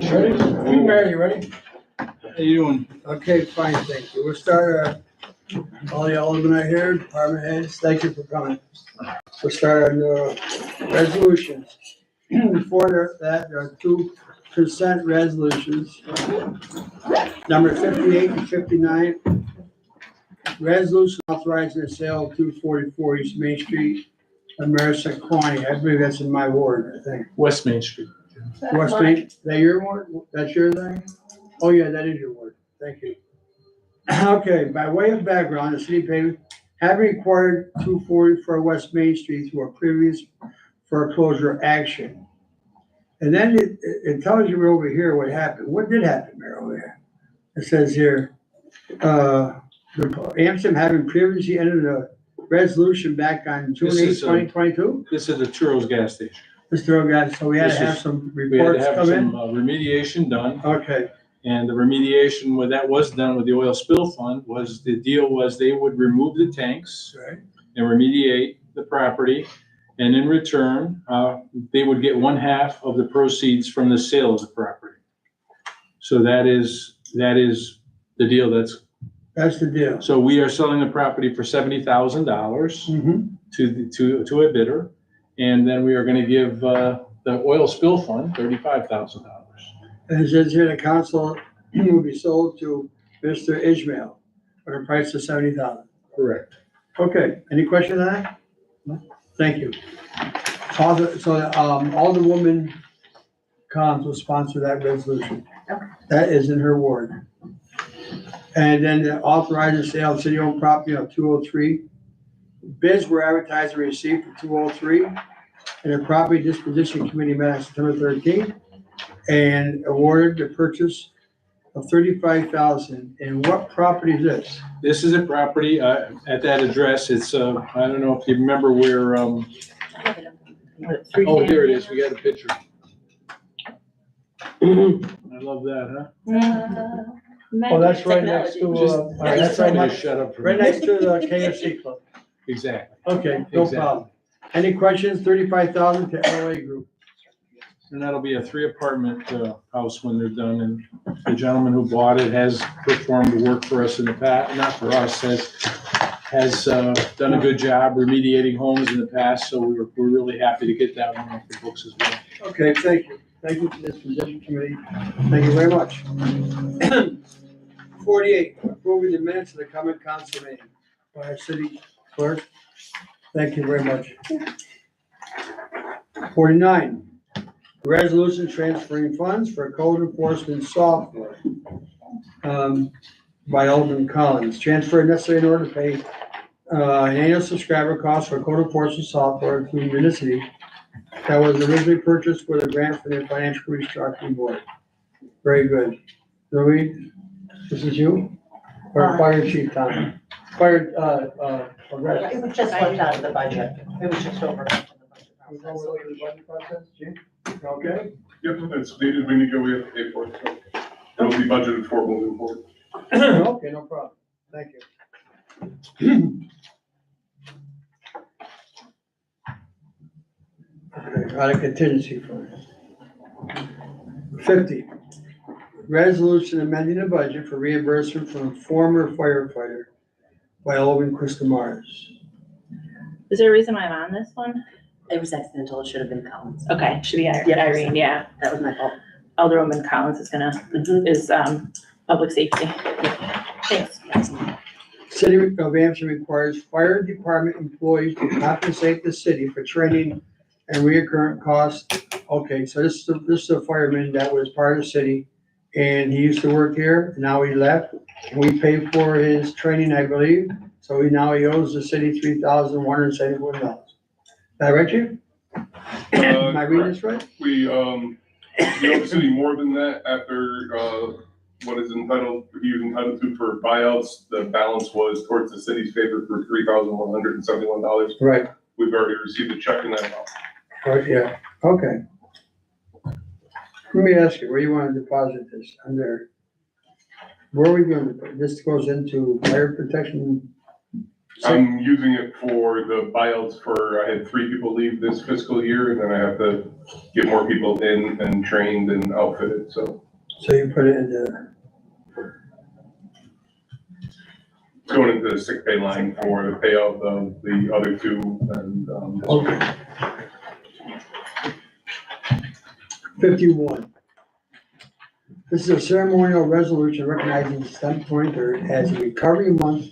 Ready? Mary, you ready? How you doing? Okay, fine, thank you. We'll start, all the aldermen are here, department heads, thank you for coming. We'll start on the resolutions. Before that, there are two consent resolutions. Number 58 and 59. Resolution authorizing the sale of 244 East Main Street, American County. I believe that's in my ward, I think. West Main Street. West Main, is that your ward? That's your thing? Oh, yeah, that is your word. Thank you. Okay, by way of background, the city paid, having acquired 244 West Main Street through a previous foreclosure action. And then it tells you over here what happened. What did happen, Mayor, over here? It says here, Amsterdam having previously entered a resolution back on June This 8, is, 2022. This is the Churros gas station. Mr. Guys, so we had to This have is- some We had to reports have come some in. remediation done, Okay, and the remediation, when that was done with the oil spill fund, was the deal was they would remove the tanks right. and remediate the property, and in return, they would get 1/2 of the proceeds from the sale of the property. So that is the deal. That's the deal. So we are selling the property for $70,000 to a bidder. And then we are gonna give, the oil spill fund $35,000. And it says here the council will be sold to Mr. Ishmael for a price of $70,000. Correct. Okay, any question on that? No? Thank you. Alderwoman Collins will sponsor that resolution. Okay. That is in her ward. And then the authorized sale of city-owned property of 203. Bids were advertised and received for 203. And the property disposition committee met on September 13th and awarded the purchase of $35,000. And what property is this? This is a property, at that address, it's, I don't know if you remember where, oh, there it is, we got a picture. I love that, Oh, that's right next to, huh? that's Just right tell me to next, shut up for a right minute. next to the KFC club. Exactly. Okay, no Exactly. problem. Any questions? 35,000 to LA Group. And that'll be a 3-apartment house when they're done, and the gentleman who bought it has performed work for us in the past, not for us, has done a good job remediating homes in the past, so we're really happy to get that one off the books as well. Okay, thank you. Thank you to this position committee. Thank you very much. 48, approving the minutes of the common council meeting by our city clerk. Thank you very much. 49, resolution transferring funds for code enforcement software. By Alderman Collins. Transfer necessary in order to pay an annual subscriber cost for code enforcement software through Municity that was originally purchased with a grant from the Financial Restructuring Board. Very good. Louis, this is you? Or Fire Chief Tom? Fire, Brett? It was just left out of the budget. It was just over. We go over the budget process, Chief? Okay? Yep, it's needed, we have to pay for it, so it'll be budgeted for moving forward. Okay, no problem. Thank you. Okay, out of contingency fund. 50, resolution amending the budget for reimbursement from a former firefighter by Alderman Krista Mars. Is there a reason why I'm on this one? It was accidental, it should have been Collins. Okay, should be Yeah. Irene, yeah. That was my fault. Alderwoman Collins is public safety. Thanks. City of Amsterdam requires fire department employees to compensate the city for training and recurrent costs. Okay, so this is a fireman that was part of the city, and he used to work here, now he left. We paid for his training, I believe, so now he owes the city $3,171. Is that right, Chief? Am I reading this right? We owe the city more than that after, what is entitled, he was entitled to for buyouts. The balance was towards the city's favor for $3,171. Right, We've already received a check in that amount. right, yeah, okay. Let me ask you, where you wanna deposit this? Under, where are we gonna, this goes into fire protection I'm using it for the buyouts I had 3 people leave this fiscal year, and then I have to get more people in and trained and outfitted, so. So you put it in the, It's going into the sick pay line for the payout of the other 2, and, okay. 51. This is a ceremonial resolution recognizing December 23rd as a recovery month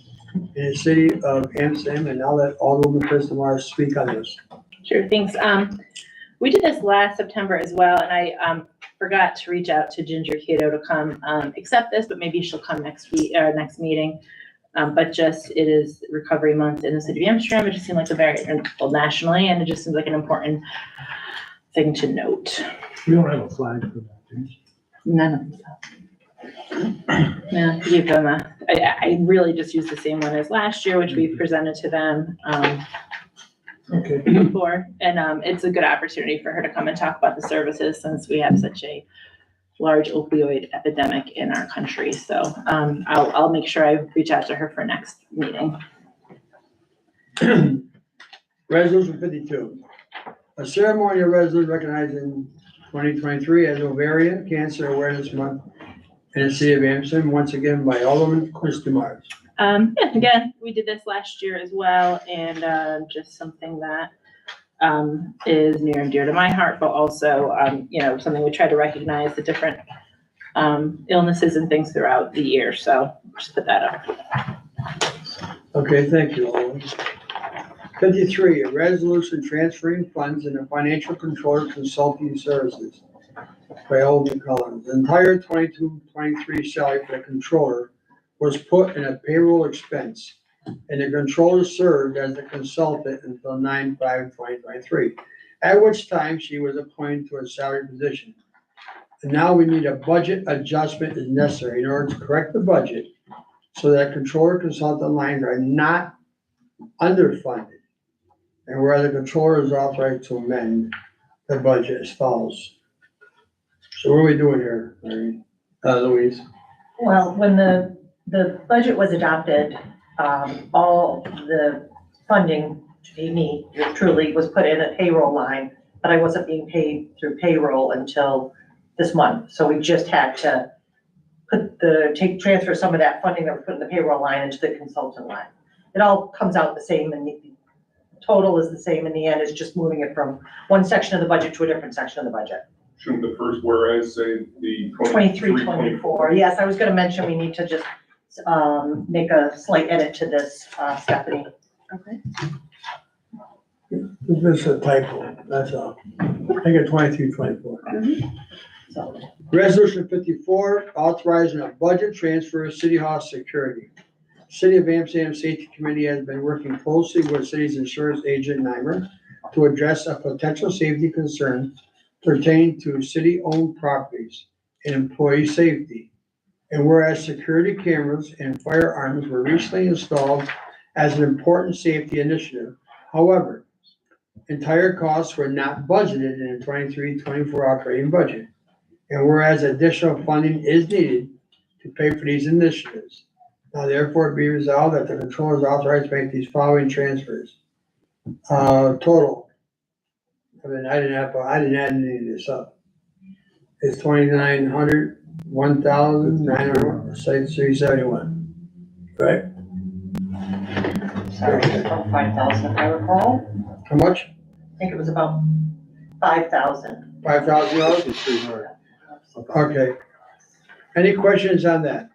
in the city of Amsterdam, and I'll let Alderman Chris Demar speak on this. Sure, thanks. We did this last September as well, and I, forgot to reach out to Ginger Cato to come, accept this, but maybe she'll come next week, or next meeting. But just, it is Recovery Month in the city of Amsterdam. It just seemed like a very, well, nationally, and it just seems like an important thing to note. We don't have a flag for that, do you? None of them. Yeah, give them I really just used the same one as last year, which we presented to them, Okay. before. And, it's a good opportunity for her to come and talk about the services since we have such a large opioid epidemic in our country. So, I'll make sure I reach out to her for next meeting. Resolution 52. A ceremonial resolution recognizing 2023 as Ovarian Cancer Awareness Month in the city of Amsterdam, once again by Alderman Chris Demars. Yeah, again, we did this last year as well, and, just something that, is near and dear to my heart, but also, something we try to recognize the different, illnesses and things throughout the year. So just put that up. Okay, thank you, Alderman. 53, a resolution transferring funds in the financial controller consulting services by Alderman Collins. The entire 22-23 salary for the controller was put in a payroll expense, and the controller served as the consultant until 9/5/2023, at which time she was appointed to a salary position. And now we need a budget adjustment is necessary in order to correct the budget so that controller consultant lines are not underfunded. And where the controller is authorized to amend the budget as follows. So what are we doing here, Louise? Well, when the budget was adopted, all the funding, to be me, truly, was put in a payroll line, but I wasn't being paid through payroll until this month. So we just had to transfer some of that funding that was put in the payroll line into the consultant line. It all comes out the same, and the total is the same in the end. It's just moving it from one section of the budget to a different section of the budget. shouldn't the first whereas say the 23, 24. Yes, I was gonna mention we need to just, make a slight edit to this, Stephanie. Okay. This is a typo, that's all. I got 23-24. So, Resolution 54, authorizing a budget transfer of City Hall security. City of Amsterdam Safety Committee has been working closely with city's insurance agent, NYMER, to address a potential safety concern pertaining to city-owned properties and employee safety. And whereas security cameras and firearms were recently installed as an important safety initiative, however, entire costs were not budgeted in the 23-24 operating budget. And whereas additional funding is needed to pay for these initiatives, now therefore be resolved that the controller is authorized to make these following transfers. Total. I mean, I didn't add any of this up. It's 2,900, 1,900, say 371, right? sorry, about 5,000, if I recall. How much? I think it was about 5,000. $5,000? It's pretty hard. Okay. Any questions on that?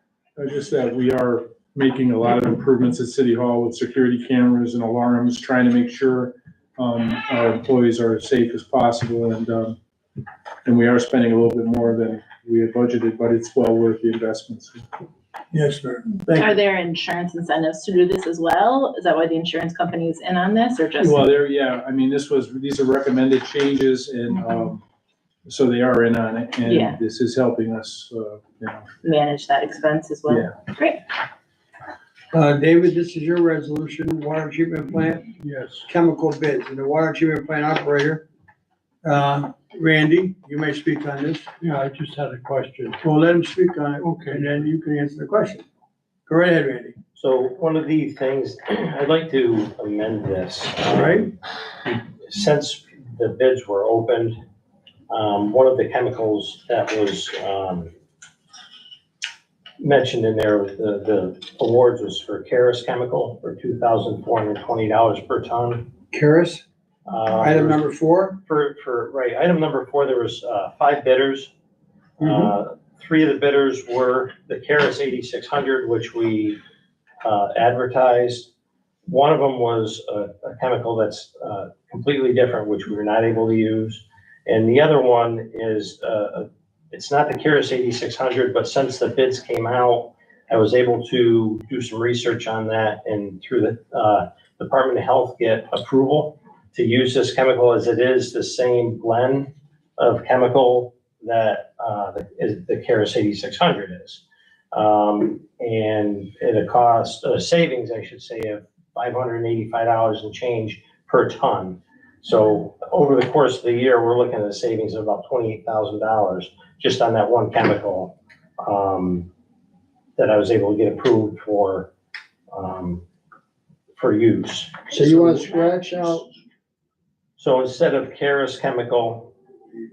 Just that we are making a lot of improvements at City Hall with security cameras and alarms, trying to make sure our employees are as safe as possible, and we are spending a little bit more than we had budgeted, but it's well worth the investments. Yes, sir. Thank Are you. there insurance incentives to do this as well? Is that why the insurance company is in on this, or just? Well, yeah, I mean, these are recommended changes, and so they are in on it, Yeah. and this is helping us, Manage that expense as well? Yeah. Great. David, this is your resolution, water treatment plant, Yes. chemical bids, and the water treatment plant operator. Randy, you may speak on this. Yeah, I just had a question. Well, let him speak on it. Okay. And then you can answer the question. Go right ahead, Randy. So one of the things, I'd like to amend this. Right. Since the bids were opened, one of the chemicals that was mentioned in there, the awards was for Karis Chemical for $2,420 per ton. Karis, item number 4. Right, item number 4, there was 5 bidders. 3 of the bidders were the Karis 8600, which we advertised. One of them was a chemical that's completely different, which we were not able to use. And the other one is, it's not the Karis 8600, but since the bids came out, I was able to do some research on that and through the Department of Health get approval to use this chemical, as it is the same blend of chemical that the Karis 8600 is. And at a cost, a savings, I should say, of $585 and change per ton. So over the course of the year, we're looking at a savings of about $28,000 just on that one chemical that I was able to get approved for use. So you want to scratch out, So instead of Karis Chemical,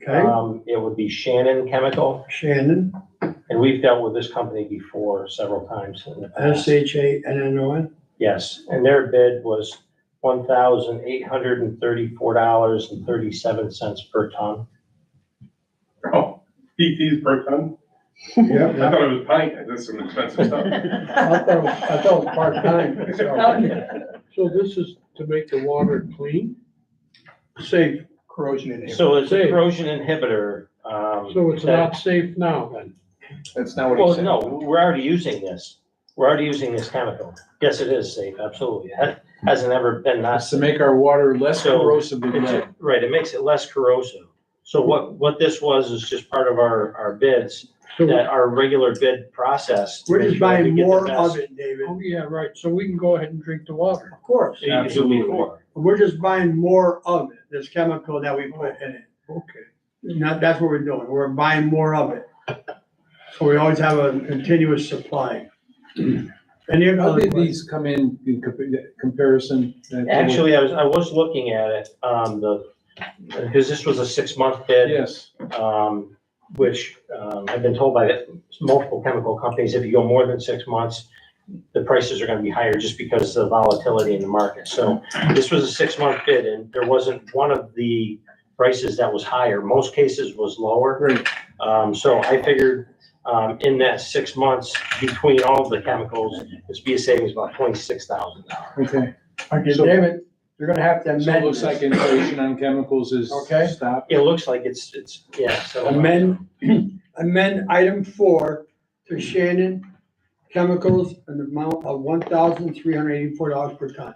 okay, it would be Shannon Chemical. Shannon, And we've dealt with this company before several times in the past. SHANNON. Yes, and their bid was $1,834.37 per ton. Oh, PTs per ton? I Yep. thought it was pint, that's some expensive stuff. I thought it was part-time, so. So this is to make the water clean? Safe. Corrosion inhibitor. So it's a Safe. corrosion inhibitor. So it's that- not safe now then? That's not what he Well, said. no, we're already using this. We're already using this chemical. Yes, it is safe, absolutely. It hasn't ever been not That's to make our water less So, corrosive than It's- lead. Right, it makes it less corrosive. So what this was is just part of our bids, So, that our regular bid process. to We're make just sure we buying get the more best of it, David. oh yeah, right, so we can go ahead and drink the water. Of course. that you could do Absolutely. before. We're just buying more of it, this chemical that we put in it. Okay. That's what we're doing. We're buying more of it. So we always have a continuous supply. Any How other did questions? these come in comparison? Actually, I was looking at it, because this was a 6-month bid. Yes, Which I've been told by multiple chemical companies, if you go more than 6 months, the prices are gonna be higher just because of the volatility in the market. So this was a 6-month bid, and there wasn't one of the prices that was higher. Most cases was lower. great. So I figured in that 6 months, between all of the chemicals, this be a savings about $26,000. Okay, Okay, So- David, you're gonna have to so it amend looks like this. inflation on chemicals is Okay. stopped. It looks like it's, yeah, so. Amend item 4 to Shannon Chemicals in the amount of $1,384 per ton.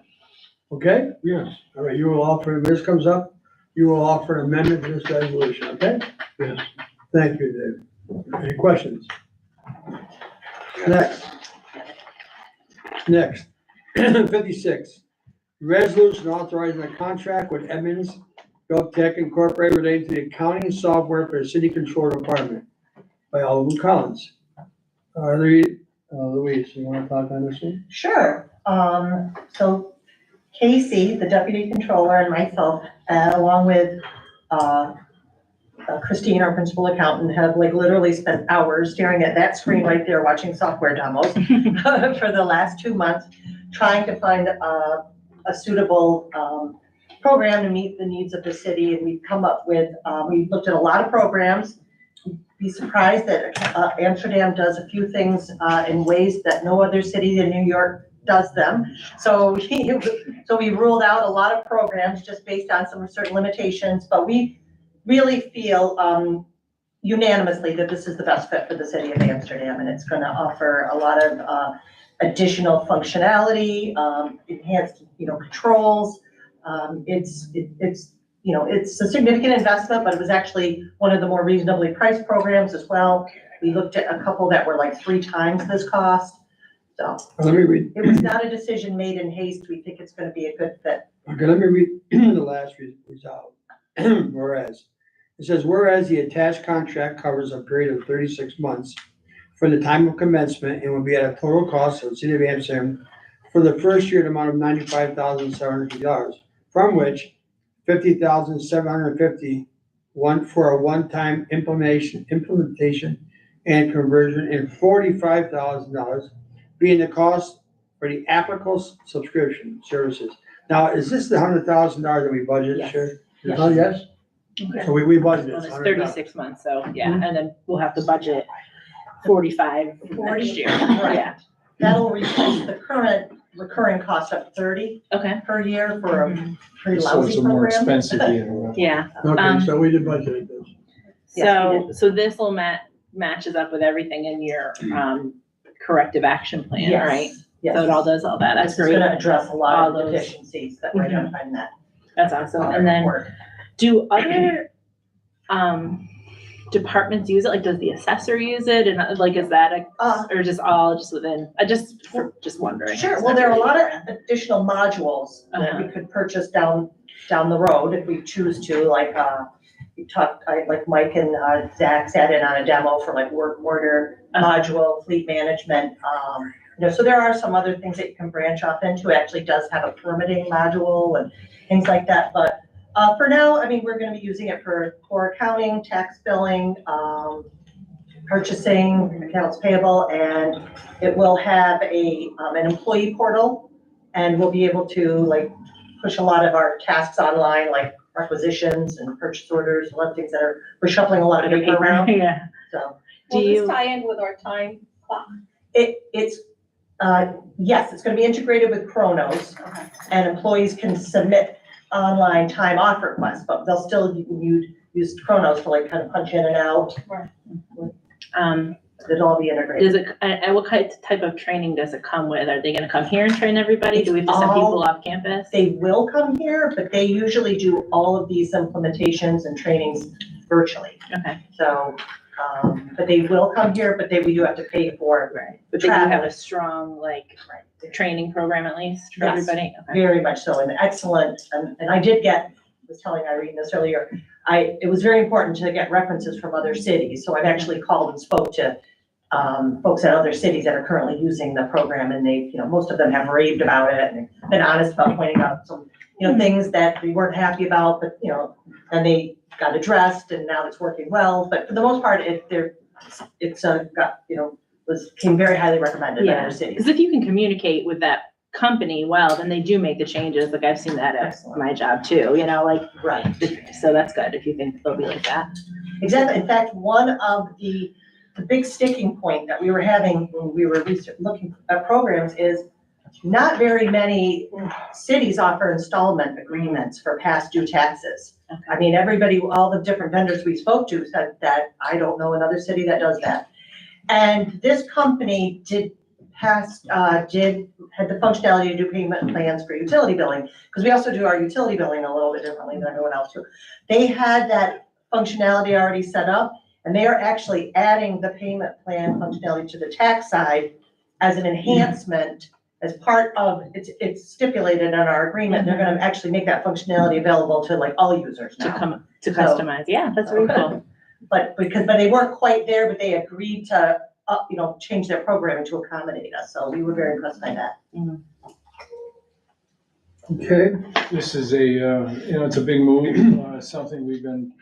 Okay? Yes. All right, you will offer, if this comes up, you will offer an amendment to this resolution, okay? Yes. Thank you, David. Any questions? Next, 56, resolution authorizing a contract with Edmunds GovTech Incorporated relating to the accounting software for the city control department by Alderman Collins. Louise, you wanna talk on this one? Sure. So Casey, the deputy controller, and myself, along with Christine, our principal accountant, have like literally spent hours staring at that screen right there, watching software demos for the last 2 months, trying to find a suitable program to meet the needs of the city. And we've come up with, we've looked at a lot of programs. You'd be surprised that Amsterdam does a few things in ways that no other city in New York does them. So we ruled out a lot of programs just based on some certain limitations, but we really feel unanimously that this is the best fit for the city of Amsterdam, and it's gonna offer a lot of additional functionality, enhanced, controls. It's a significant investment, but it was actually one of the more reasonably priced programs as well. We looked at a couple that were like 3 times this cost. So Let me read, it was not a decision made in haste. We think it's gonna be a good fit. okay, let me read the last result. Whereas, it says, whereas the attached contract covers a period of 36 months from the time of commencement and will be at a total cost of the city of Amsterdam for the first year, the amount of $95,750, from which $50,750 for a one-time implementation and conversion, and $45,000 being the cost for the applicable subscription services. Now, is this the $100,000 that we budgeted Yes. this year? Yes. Oh, yes? Okay. So we budgeted Well, this it's 100,000. 36 months, so yeah, and then we'll have to budget 45 next year. Right. Yeah, That'll replace the current recurring cost of 30 okay, per year for a pretty So it's lousy a more program. expensive year. yeah. Okay, so we did budget this. Yes, we So this will matches up with everything in your, corrective action plan, Yes, right? yes. So it all does all that, that's This is great, gonna address a lot of All those- deficiencies that were Mhm. identified in that. that's awesome, and then report. do other, departments use it, like, does the assessor use it, and like, is that or just all just within, just wondering. Sure, well, there are a lot of additional modules that Uh-huh. we could purchase down the road if we choose to, like, we talked, like Mike and Zach sat in on a demo for like work order module, fleet management. So there are some other things that you can branch off into. It actually does have a permitting module and things like that, but for now, I mean, we're gonna be using it for core accounting, tax billing, purchasing, accounts payable, and it will have an employee portal, and we'll be able to like push a lot of our tasks online, like requisitions and purchase orders, a lot of things that we're shuffling a lot of paper around, Yeah, so. do Will you, this tie in with our time clock? It's, yes, it's gonna be integrated with Kronos, Okay. and employees can submit online time off requests, but they'll still use Kronos to like kind of punch in and out. It'll all be integrated. does it, and what type of training does it come with? Are they gonna come here and train everybody? Do we have to send people off campus? They will come here, but they usually do all of these implementations and trainings virtually. Okay, So, but they will come here, but we do have to pay for right, but they do travel. have a strong, like, training program at least for Yes. everybody? Okay. Very much so, and excellent, and I did was telling Irene this earlier, it was very important to get references from other cities, so I've actually called and spoke to folks at other cities that are currently using the program, and they, most of them have raved about it, and been honest about pointing out some, things that we weren't happy about, but, and they got addressed, and now it's working well, but for the most part, came very highly recommended by Yeah, other cities. because if you can communicate with that company well, then they do make the changes, like I've seen that at Excellent. my job too, like, Right. so that's good if you think they'll be like that. Exactly. In fact, one of the big sticking point that we were having when we were looking at programs is not very many cities offer installment agreements for past due taxes. Okay. I mean, everybody, all the different vendors we spoke to said that I don't know another city that does that. And this company had the functionality to do payment plans for utility billing, because we also do our utility billing a little bit differently than everyone else too. They had that functionality already set up, and they are actually adding the payment plan functionality to the tax side as an enhancement, as part of, it's stipulated in our agreement, they're gonna actually make that functionality available to like all users To now. to customize, yeah, that's very cool. But they weren't quite there, but they agreed to, change their programming to accommodate us, so we were very impressed by that. Okay, This is it's a big move, something we've been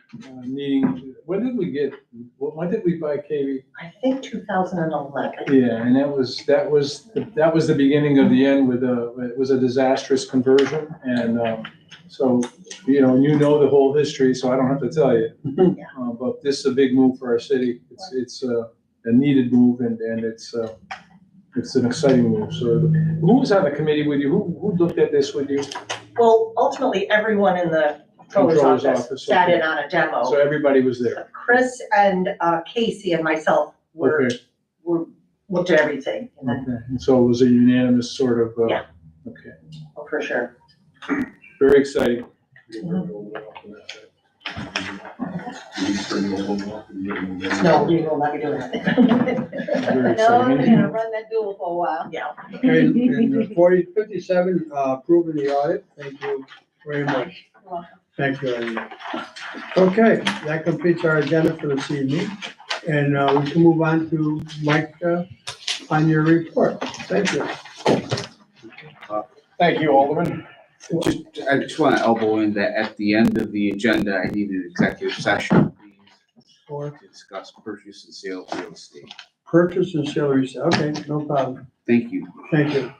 needing. When did we buy KV? I think 2011. Yeah, and that was the beginning of the end it was a disastrous conversion. And so, you know the whole history, so I don't have to tell you. Yeah. But this is a big move for our city. It's a needed move, and it's an exciting move. So who was on the committee with you? Who looked at this with you? Well, ultimately, everyone in the controller's office sat in on a demo. So everybody was there. Chris and Casey and myself Okay. looked at everything, and then, Okay. And so it was a unanimous sort of, Yeah. Okay. oh, for sure. Very exciting. No, we will not be doing Very that. No, we're exciting. gonna run that duel for a while. Yeah. okay, and 57, approving the audit, thank you very much. You're welcome. Thank you, Irene. Okay, that completes our agenda for this evening. And we can move on to Mike on your report. Thank you. Thank you, Alderman. I just want to elbow in that at the end of the agenda, I need an executive session, please, For to discuss purchase and sale of real estate. purchase and sale resale. Okay, no problem. Thank you. Thank you.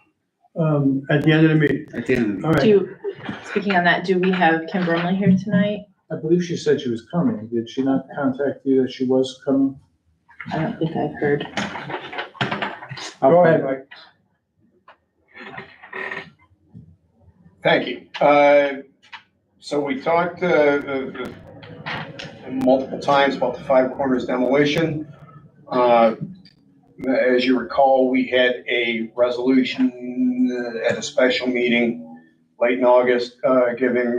At the end of the meeting. At the end of the All right. Speaking on that, do we have Kim Brumley here tonight? I believe she said she was coming. Did she not contact you that she was coming? I don't think I've heard. Go ahead, Mike. Thank you. So we talked multiple times about the Five Corners demolition. As you recall, we had a resolution at a special meeting late in August, giving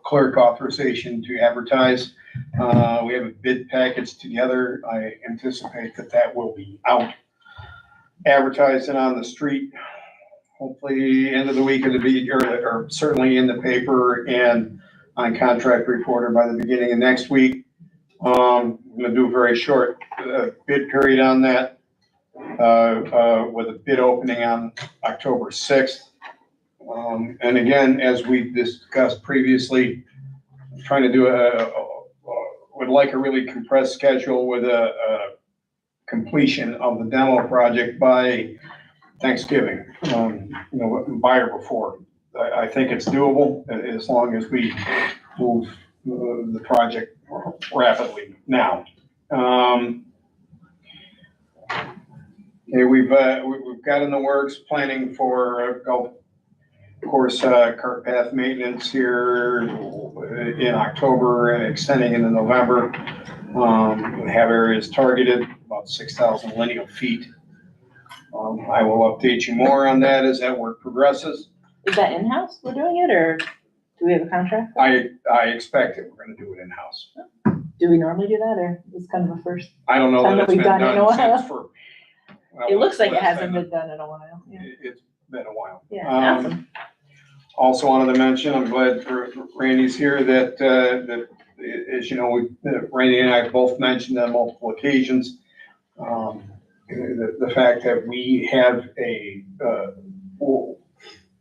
clerk authorization to advertise. We have a bid package together. I anticipate that will be out, advertising on the street, hopefully end of the week or certainly in the paper and on Contract Reporter by the beginning of next week. I'm gonna do a very short bid period on that, with a bid opening on October 6th. And again, as we discussed previously, I'm trying to do would like a really compressed schedule with a completion of the demo project by Thanksgiving, buyer before. I think it's doable as long as we move the project rapidly now. Okay, we've got in the works planning for golf course cart path maintenance here in October and extending into November. We have areas targeted, about 6,000 lineal feet. I will update you more on that as that work progresses. Is that in-house we're doing it, or do we have a contract? I expect it, we're gonna do it in-house. Do we normally do that, or is kind of a first? I don't know Time that that it's we've been done in a done while. since for. well, It looks like it it's hasn't been done in a while. Yeah. It's been a while. Yeah, awesome. Also wanted to mention, I'm glad Randy's here, that, as you know, Randy and I both mentioned on multiple occasions, the fact that we have a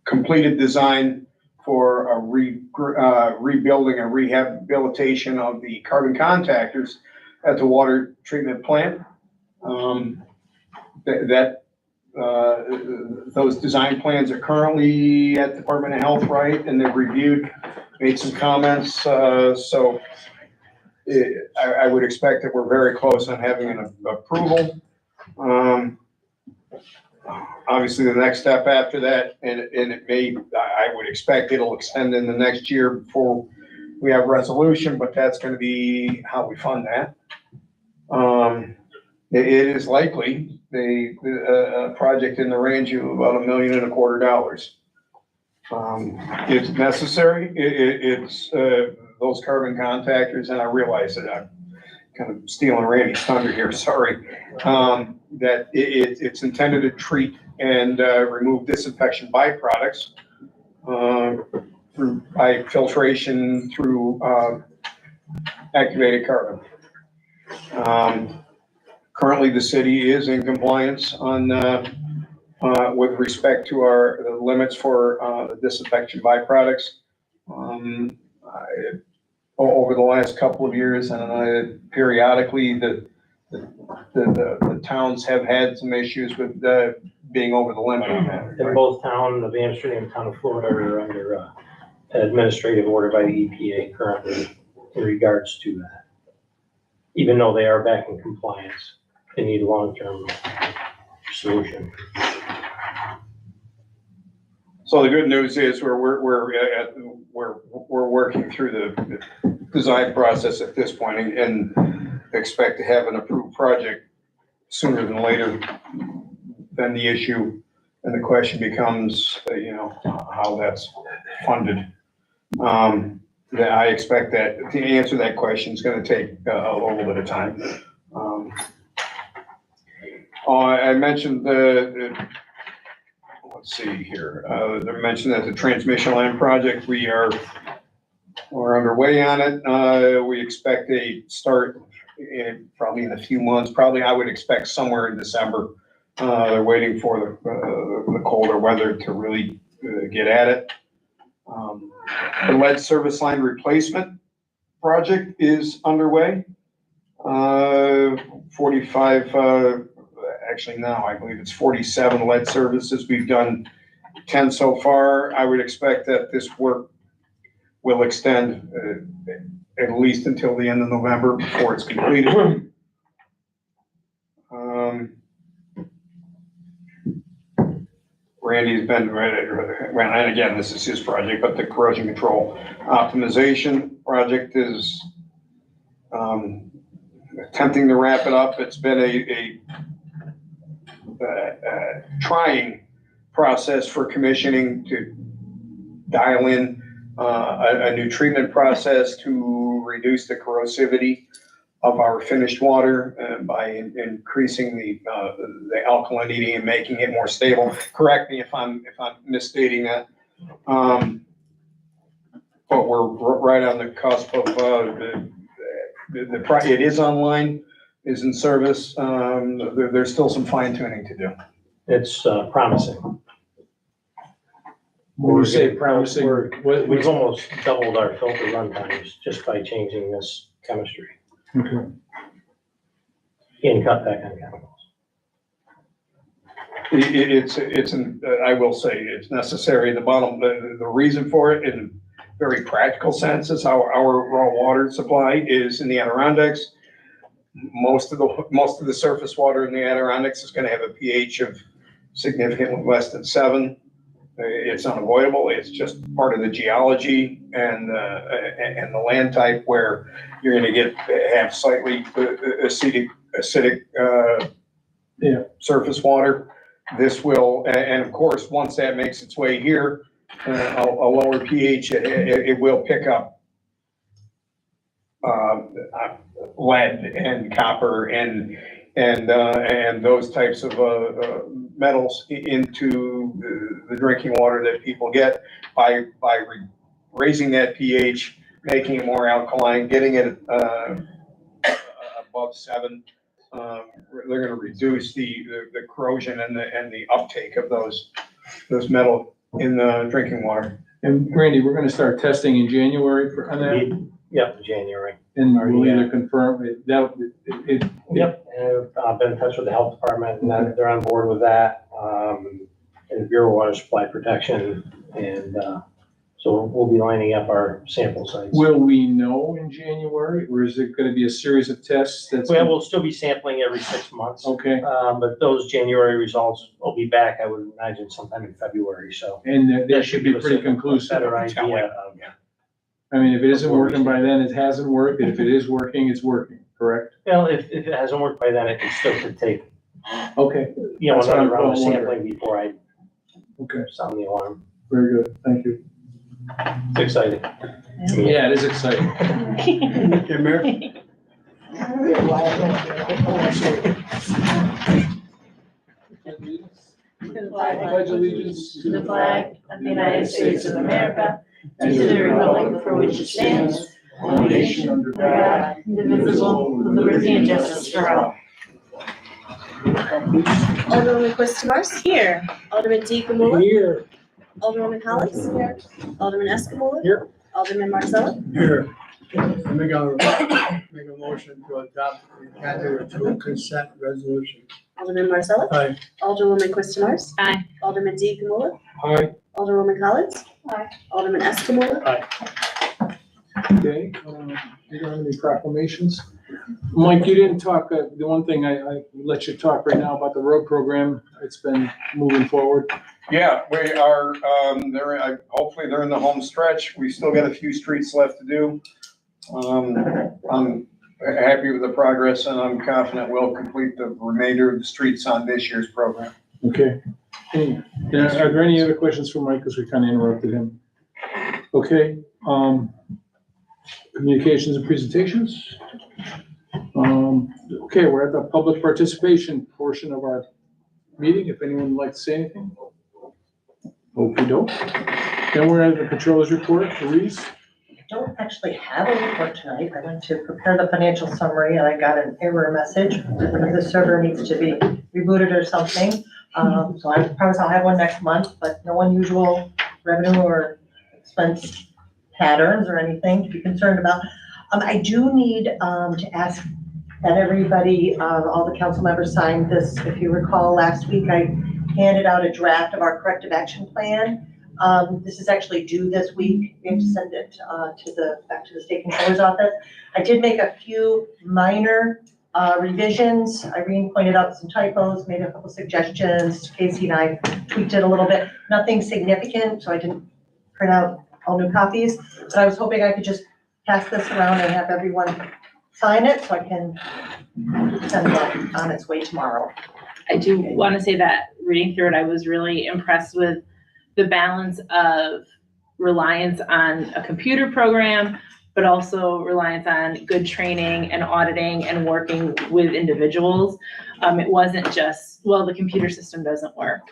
completed design for a rebuilding and rehabilitation of the carbon contactors at the water treatment plant. Those design plans are currently at the Department of Health, right? And they've reviewed, made some comments, so I would expect that we're very close on having an approval. Obviously, the next step after that, and it may, I would expect it'll extend in the next year before we have resolution, but that's gonna be how we fund that. It is likely a project in the range of about $1.25 million. It's necessary. It's those carbon contactors, and I realize that I'm kind of stealing Randy's thunder here, sorry. That it's intended to treat and remove disinfection byproducts by filtration through activated carbon. Currently, the city is in compliance on with respect to the limits for the disinfection byproducts. Over the last couple of years, and periodically, the towns have had some issues with being over the limit on that. In both town of Amsterdam and town of Florida are under administrative order by the EPA currently in regards to that. Even though they are back in compliance, they need a long-term solution. So the good news is we're working through the design process at this point and expect to have an approved project sooner than later. Then the issue and the question becomes, how that's funded. I expect that to answer that question is going to take a little bit of time. I mentioned let's see here. I mentioned that the transmission line project, we're underway on it. We expect a start probably in a few months, probably I would expect somewhere in December. They're waiting for the colder weather to really get at it. The lead service line replacement project is underway. 45, actually now I believe it's 47 lead services. We've done 10 so far. I would expect that this work will extend at least until the end of November before it's completed. Randy's been, and again, this is his project, but the corrosion control optimization project is attempting to wrap it up. It's been a trying process for commissioning to dial in a new treatment process to reduce the corrosivity of our finished water by increasing the alkalinity and making it more stable. Correct me if I'm misstating that. But we're right on the cusp of it is online, is in service. There's still some fine tuning to do. It's promising. When you say promising, We've almost doubled our filter run times just by changing this chemistry Okay. and cut back on chemicals. I will say it's necessary. The reason for it in a very practical sense is our raw water supply is in the Adirondacks. Most of the surface water in the Adirondacks is going to have a pH of significantly less than 7. It's unavoidable. It's just part of the geology and the land type where you're going to have slightly acidic surface water. This will, and of course, once that makes its way here, a lower pH, it will pick up lead and copper and those types of metals into the drinking water that people get by raising that pH, making it more alkaline, getting it above 7. They're going to reduce the corrosion and the uptake of those metal in the drinking water. And Randy, we're gonna start testing in January on that, Yep, January. and we'll either confirm it. Yep, and I've been in touch with the health department, and they're on board with that. And the Bureau of Water Supply Protection, and so we'll be lining up our sample sites. Will we know in January, or is it gonna be a series of tests that's? Well, we'll still be sampling every 6 months, Okay, but those January results will be back, I would imagine, sometime in February, so. and they That should be give us pretty a conclusive. Better idea of. I mean, if it isn't working by then, it hasn't worked, and if it is working, it's working, correct? Well, if it hasn't worked by then, it still could take, Okay, another round of wondering. sampling before I okay, sound the alarm. very good, thank you. It's exciting. Yeah, it is exciting. Okay, Mayor? Pledge allegiance To the flag of the United States of America and to the republic for which it stands, one nation under God, indivisible, with liberty and justice for all. Alderwoman Quistamars. Here. Alderman D. Gamula. Here. Alderwoman Hollis. Here. Alderman Escamilla. Here. Alderman Marcelo. Here. Make a motion to adopt the calendar to consent resolution. Alderman Marcelo. Aye. Alderwoman Quistamars. Aye. Alderman D. Gamula. Aye. Alderwoman Collins. Aye. Alderman Escamilla. Okay, you don't have any proclamations? Mike, you didn't talk, the one thing I let you talk right now about the road program, it's been moving forward. Yeah, we are, hopefully they're in the home stretch. We still got a few streets left to do. I'm happy with the progress and I'm confident we'll complete the remainder of the streets on this year's program. Okay. Are there any other questions for Mike, because we kind of interrupted him? Okay, communications and presentations? Okay, we're at the public participation portion of our meeting, if anyone would like to say anything. Okey-doke. Then we're at the controller's report, Louise. don't actually have a report tonight. I went to prepare the financial summary and I got an error message. The server needs to be rebooted or something. So I promise I'll have one next month, but no unusual revenue or expense patterns or anything to be concerned about. I do need to ask that everybody, all the council members sign this. If you recall, last week I handed out a draft of our corrective action plan. This is actually due this week. We have to send it back to the state controller's office. I did make a few minor revisions. Irene pointed out some typos, made a couple suggestions. Casey and I tweaked it a little bit. Nothing significant, so I didn't print out all new copies. But I was hoping I could just pass this around and have everyone sign it so I can send it on its way tomorrow. I do want to say that reading through it, I was really impressed with the balance of reliance on a computer program, but also reliance on good training and auditing and working with individuals. It wasn't just, well, the computer system doesn't work.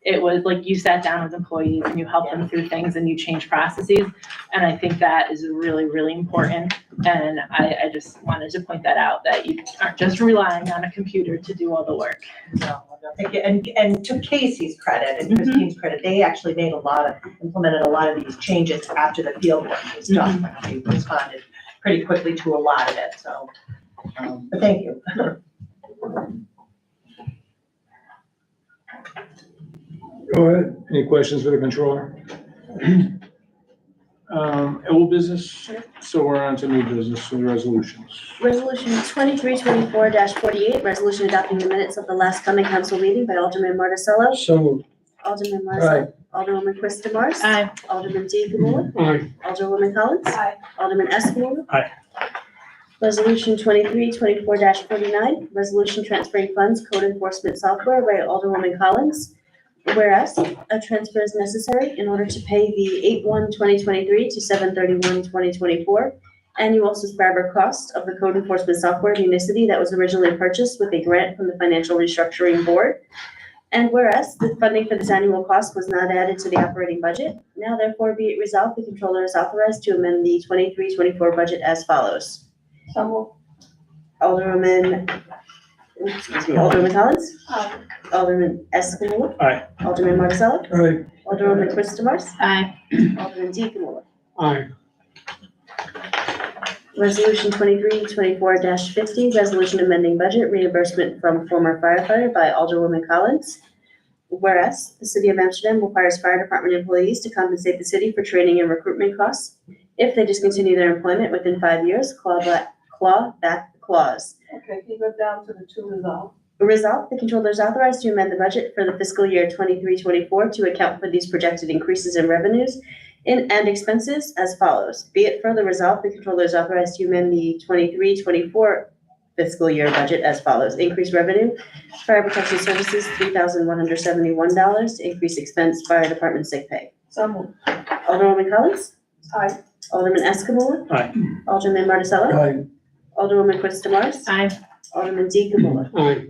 It was like you sat down with employees and you helped them through things and you changed processes. And I think that is really, really important. And I just wanted to point that out, that you aren't just relying on a computer to do all the work. No, thank you. And to Casey's credit and Christine's credit, they actually implemented a lot of these changes after the field work was done. They responded pretty quickly to a lot of it, so, but thank you. Go ahead. Any questions for the controller? Old business, so we're on to new business and resolutions. Resolution 2324-48, resolution adopting the minutes of the last common council meeting by Alderman Marticello, So moved. Alderman Marticello, Alderwoman Quist Demars. Aye. Alderman Deaconmore, Aye. Alderwoman Collins. Aye. Alderman Escamilla. Aye. Resolution 2324-49, resolution transferring funds, code enforcement software by Alderwoman Collins. Whereas a transfer is necessary in order to pay the 8/1/2023 to 7/31/2024 annual subscriber cost of the code enforcement software of Unicity that was originally purchased with a grant from the Financial Restructuring Board. And whereas the funding for this annual cost was not added to the operating budget, now therefore be it resolved, the controller is authorized to amend the 23-24 budget as follows. Alderman Collins. Aye. Alderman Escamilla. Aye. Alderman Marticello. Aye. Alderwoman Quist Demars. Aye. Alderman Deaconmore. Aye. Resolution 2324-50, resolution amending budget reimbursement from former firefighter by Alderwoman Collins. Whereas the city of Amsterdam requires fire department employees to compensate the city for training and recruitment costs if they discontinue their employment within 5 years, claw back the clause. Okay, can you go down to the two resolve? Resolved, the controller is authorized to amend the budget for the fiscal year 23-24 to account for these projected increases in revenues and expenses as follows. Be it further resolved, the controller is authorized to amend the 23-24 fiscal year budget as follows. Increase revenue, fire protection services, $3,171. Increase expense, fire department sick pay. So moved. Alderwoman Collins? Aye. Alderman Escamilla? Aye. Alderman Marticello? Aye. Alderwoman Quist Demars? Aye. Alderman Deaconmore. Aye.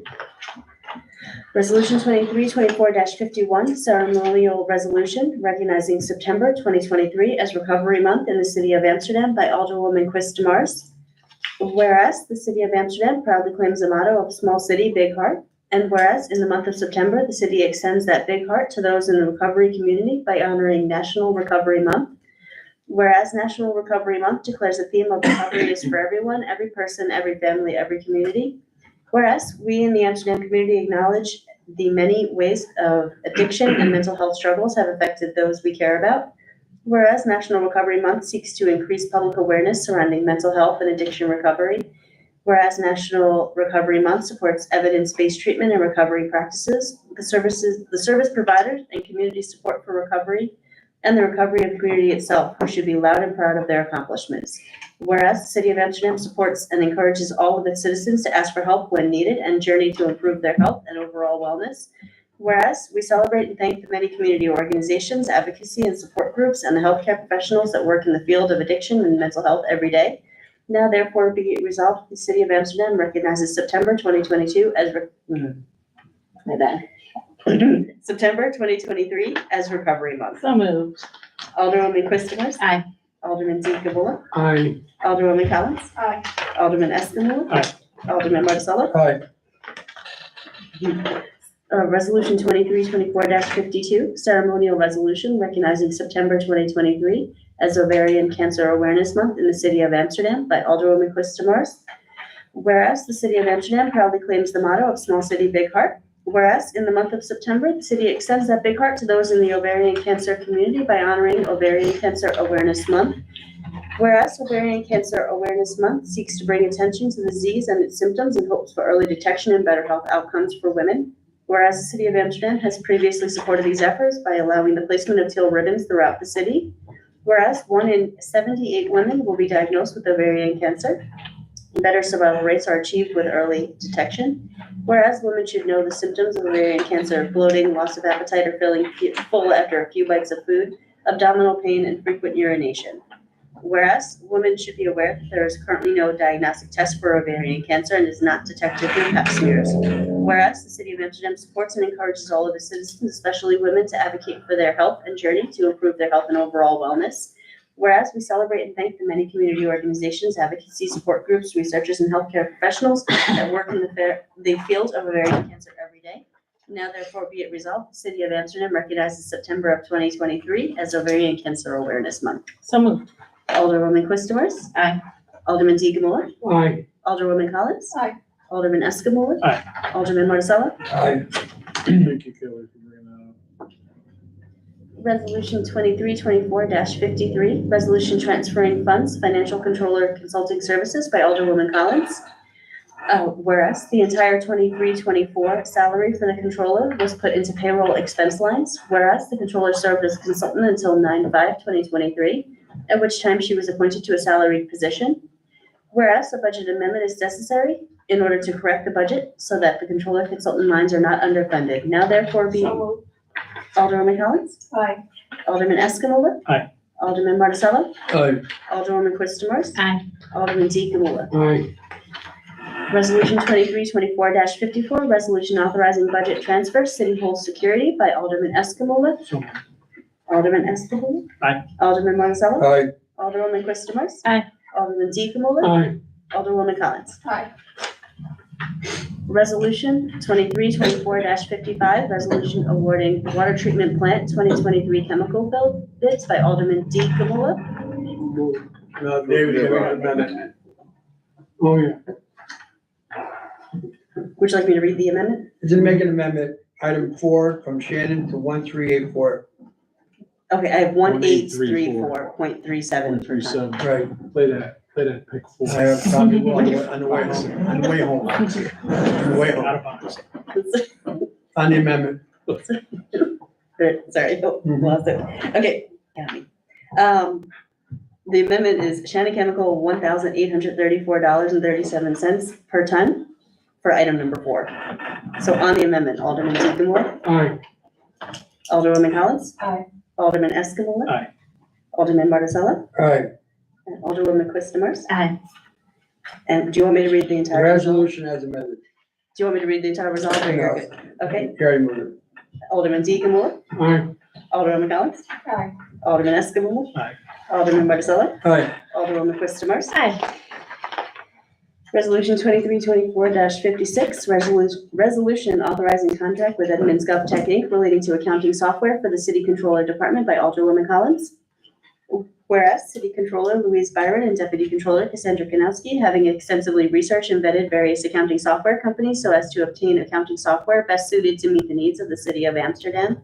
Resolution 2324-51, ceremonial resolution recognizing September 2023 as Recovery Month in the City of Amsterdam by Alderwoman Quist Demars. Whereas the City of Amsterdam proudly claims the motto of Small City, Big Heart. And whereas in the month of September, the city extends that big heart to those in the recovery community by honoring National Recovery Month. Whereas National Recovery Month declares the theme of recovery is for everyone, every person, every family, every community. Whereas we in the Amsterdam community acknowledge the many ways of addiction and mental health struggles have affected those we care about. Whereas National Recovery Month seeks to increase public awareness surrounding mental health and addiction recovery. Whereas National Recovery Month supports evidence-based treatment and recovery practices, the service providers and community support for recovery, and the recovery of the community itself, who should be loud and proud of their accomplishments. Whereas the City of Amsterdam supports and encourages all of its citizens to ask for help when needed and journey to improve their health and overall wellness. Whereas we celebrate and thank the many community organizations, advocacy and support groups, and the healthcare professionals that work in the field of addiction and mental health every day. Now therefore be it resolved, the City of Amsterdam recognizes September 2022 as, September 2023 as Recovery Month. So moved. Alderwoman Quist Demars. Aye. Alderman DeGibola, Aye. Alderwoman Collins, Aye. Alderman Escamilla. Aye. Alderman Marticello. Aye. Resolution 2324-52, ceremonial resolution recognizing September 2023 as Ovarian Cancer Awareness Month in the city of Amsterdam by Alderwoman Quist Mars. Whereas the city of Amsterdam proudly claims the motto of small city, big heart. Whereas in the month of September, the city extends that big heart to those in the ovarian cancer community by honoring Ovarian Cancer Awareness Month. Whereas Ovarian Cancer Awareness Month seeks to bring attention to the disease and its symptoms in hopes for early detection and better health outcomes for women. Whereas the city of Amsterdam has previously supported these efforts by allowing the placement of teal ribbons throughout the city. Whereas 1 in 78 women will be diagnosed with ovarian cancer. Better survival rates are achieved with early detection. Whereas women should know the symptoms of ovarian cancer: bloating, loss of appetite or feeling full after a few bites of food, abdominal pain, and frequent urination. Whereas women should be aware that there is currently no diagnostic test for ovarian cancer and is not detected through Pap smears. Whereas the city of Amsterdam supports and encourages all of its citizens, especially women, to advocate for their health and journey to improve their health and overall wellness. Whereas we celebrate and thank the many community organizations, advocacy support groups, researchers, and healthcare professionals that work in the field of ovarian cancer every day. Now therefore be it resolved, the city of Amsterdam recognizes September of 2023 as Ovarian Cancer Awareness Month. So moved. Alderwoman Quistamars. Aye. Alderman DeGibola. Aye. Alderwoman Collins. Aye. Alderman Escamilla. Aye. Alderman Marticello. Aye. Thank you, Kelly, for bringing that up. Resolution 2324-53, resolution transferring funds, financial controller consulting services by Alderwoman Collins. Whereas the entire 23-24 salary for the controller was put into payroll expense lines, whereas the controller served as a consultant until 9/5/2023, at which time she was appointed to a salaried position. Whereas a budget amendment is necessary in order to correct the budget so that the controller consultant lines are not underfunded. Now therefore be Alderwoman Collins. Aye. Alderman Escamilla. Aye. Alderman Marticello. Aye. Alderwoman Quistamars. Aye. Alderman DeGibola. Aye. Resolution 2324-54, resolution authorizing budget transfer, city hall security by Alderman Escamilla. So moved. Alderman Escamilla. Aye. Alderman Marticello. Aye. Alderwoman Quistamars. Aye. Alderman DeGibola. Aye. Alderwoman Collins. Aye. Resolution 2324-55, resolution awarding water treatment plant 2023 chemical bids by Alderman DeGibola. No, David, you got an amendment. Oh, yeah. Would you like me to read the amendment? Just make an amendment, item 4 from Shannon to 1384. Okay, I have 1834.37 1834.37 for time. Right. Play that pick four. I have probably will on the way home, on the way home. On the way home, on the amendment. Sorry, lost it. Okay, got me. The amendment is Shannon Chemical, $1,834.37 per ton for item number 4. So on the amendment, Alderman DeGibola. Aye. Alderwoman Collins. Aye. Alderman Escamilla. Aye. Alderman Marticello. Aye. And Alderwoman Quistamars. Aye. And do you want me to read the The entire resolution? resolution as amended. Do you want me to read the entire resolution? or you're No. good? Okay, Carry move Alderman DeGibola. Aye. Alderwoman Collins. Aye. Alderman Escamilla. Aye. Alderman Marticello. Aye. Alderwoman Quistamars. Aye. Resolution 2324-56, resolution authorizing contract with Edmunds GovTech Inc. relating to accounting software for the City Controller Department by Alderwoman Collins. Whereas City Controller Louise Byron and Deputy Controller Cassandra Kanowski, having extensively researched and vetted various accounting software companies so as to obtain accounting software best suited to meet the needs of the City of Amsterdam.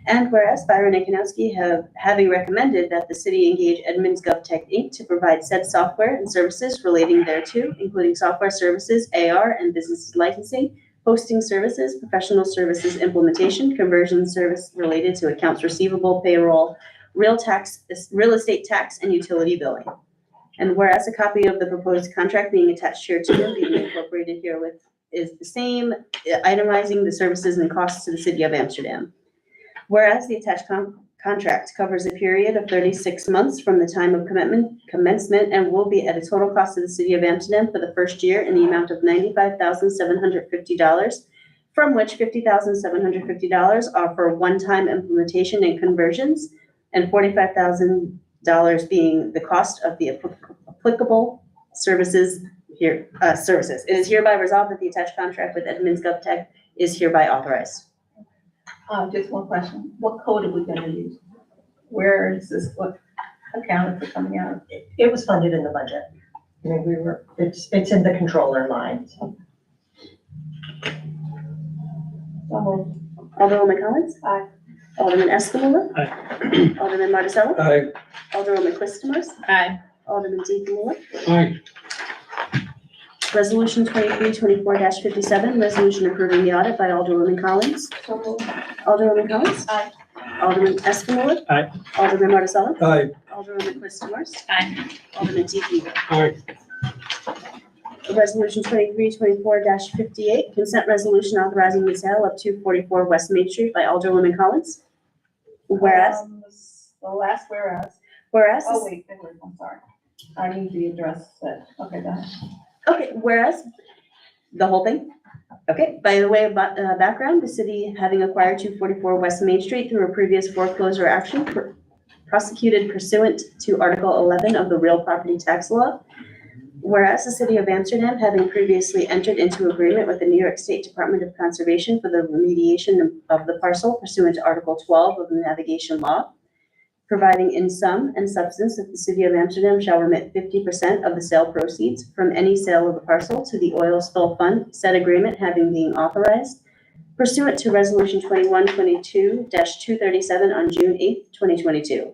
And whereas Byron and Kanowski having recommended that the city engage Edmunds GovTech Inc. to provide said software and services relating thereto, including software services, AR and business licensing, hosting services, professional services implementation, conversion service related to accounts receivable, payroll, real estate tax, and utility billing. And whereas a copy of the proposed contract being attached here to and being incorporated herewith is the same, itemizing the services and costs to the City of Amsterdam. Whereas the attached contract covers a period of 36 months from the time of commencement and will be at a total cost to the City of Amsterdam for the first year in the amount of $95,750, from which $50,750 are for one-time implementation and conversions, and $45,000 being the cost of the applicable services here, services. It is hereby resolved that the attached contract with Edmunds GovTech is hereby authorized. Just one question. What code are we gonna use? Where is this, what account is it coming out of? It was funded in the budget. I mean, it's in the controller line. Alderwoman Collins? Aye. Alderman Escamilla? Aye. Alderman Marticello? Aye. Alderwoman Quistamars? Aye. Alderman Deaconmula? Aye. Resolution 2324-57, resolution approving the audit by Alderwoman Collins. So moved. Alderwoman Collins? Aye. Alderman Escamilla? Aye. Alderman Marticello? Aye. Alderwoman Quistamars? Aye. Alderman Deaconmula? Aye. Resolution 2324-58, consent resolution authorizing the sale of 244 West Main Street by Alderwoman Collins. Whereas, The last whereas. whereas, Oh, wait, I'm sorry. I need the address set. Okay, go ahead. okay, whereas, the whole thing? Okay, by the way of background, the city having acquired 244 West Main Street through a previous foreclosure action prosecuted pursuant to Article 11 of the Real Property Tax Law. Whereas the city of Amsterdam, having previously entered into agreement with the New York State Department of Conservation for the remediation of the parcel pursuant to Article 12 of the Navigation Law, providing in sum and substance that the city of Amsterdam shall remit 50% of the sale proceeds from any sale of the parcel to the oil spill fund, said agreement having been authorized pursuant to Resolution 2122-237 on June 8, 2022.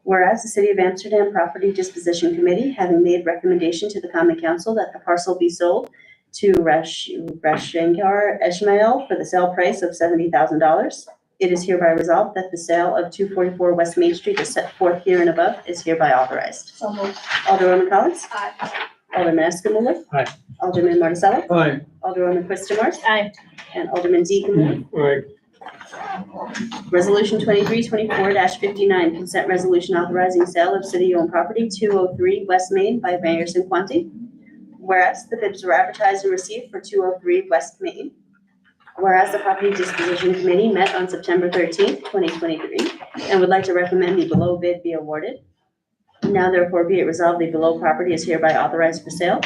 Whereas the City of Amsterdam Property Disposition Committee, having made recommendation to the Common Council that the parcel be sold to Rashankar Ishmael for the sale price of $70,000, it is hereby resolved that the sale of 244 West Main Street as set forth here and above is hereby authorized. So moved. Alderwoman Collins? Aye. Alderman Escamilla? Aye. Alderman Marticello? Aye. Alderwoman Quistamars? Aye. And Alderman Deaconmula? Aye. Resolution 2324-59, consent resolution authorizing sale of city-owned property 203 West Main by Mayor Cinquanti. Whereas the bids were advertised and received for 203 West Main. Whereas the Property Disposition Committee met on September 13th, 2023, and would like to recommend the below bid be awarded. Now therefore be it resolved, the below property is hereby authorized for sale.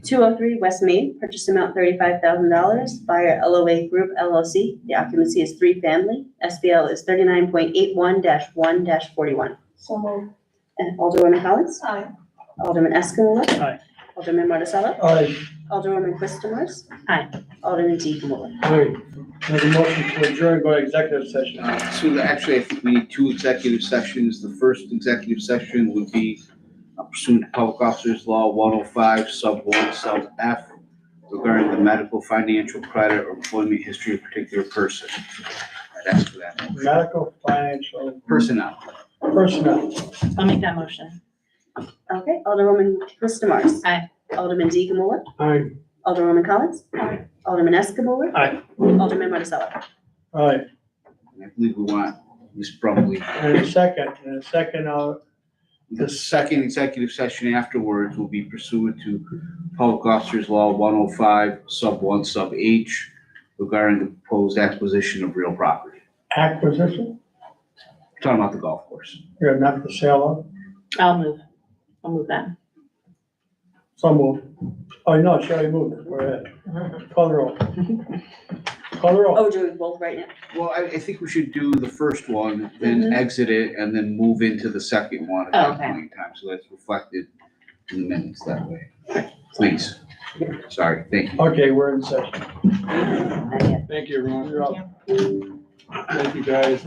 203 West Main, purchase amount $35,000 via LOA Group LLC. The occupancy is 3 family. SBL is 39.81-1-41. So moved. And Alderwoman Collins? Aye. Alderman Escamilla? Aye. Alderman Marticello? Aye. Alderwoman Quistamars? Aye. Alderman Deaconmula? Aye. Make a motion to adjourn, go to executive session. So actually, I think we need 2 executive sessions. The first executive session would be pursuant to Public Officers Law 105, sub 1, sub F, regarding the medical, financial, credit, or employment history of a particular person. I'd ask for that. Medical, financial, Personnel. personnel. I'll make that motion. Okay, Alderwoman Quistamars? Aye. Alderman Deaconmula? Aye. Alderwoman Collins? Aye. Alderman Escamilla? Aye. Alderman Marticello? Aye. And I believe we want Ms. Brumley. And a second, The second executive session afterwards will be pursuant to Public Officers Law 105, sub 1, sub H, regarding the proposed acquisition of real property. acquisition, Talking about the golf course. you're not for sale I'll move that. of, so moved. Oh, no, Shelley moved it, go ahead. Call the roll. Call the roll. Oh, doing both right now? Well, I think we should do the first one, then exit it, and then move into the second one at that Okay. point in time, so that's reflected in the minutes that way. Please. Sorry, thank you. Okay, we're in session. Not yet. Thank you, everyone. You're up. Thank you, guys.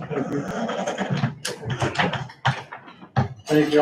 Thank you.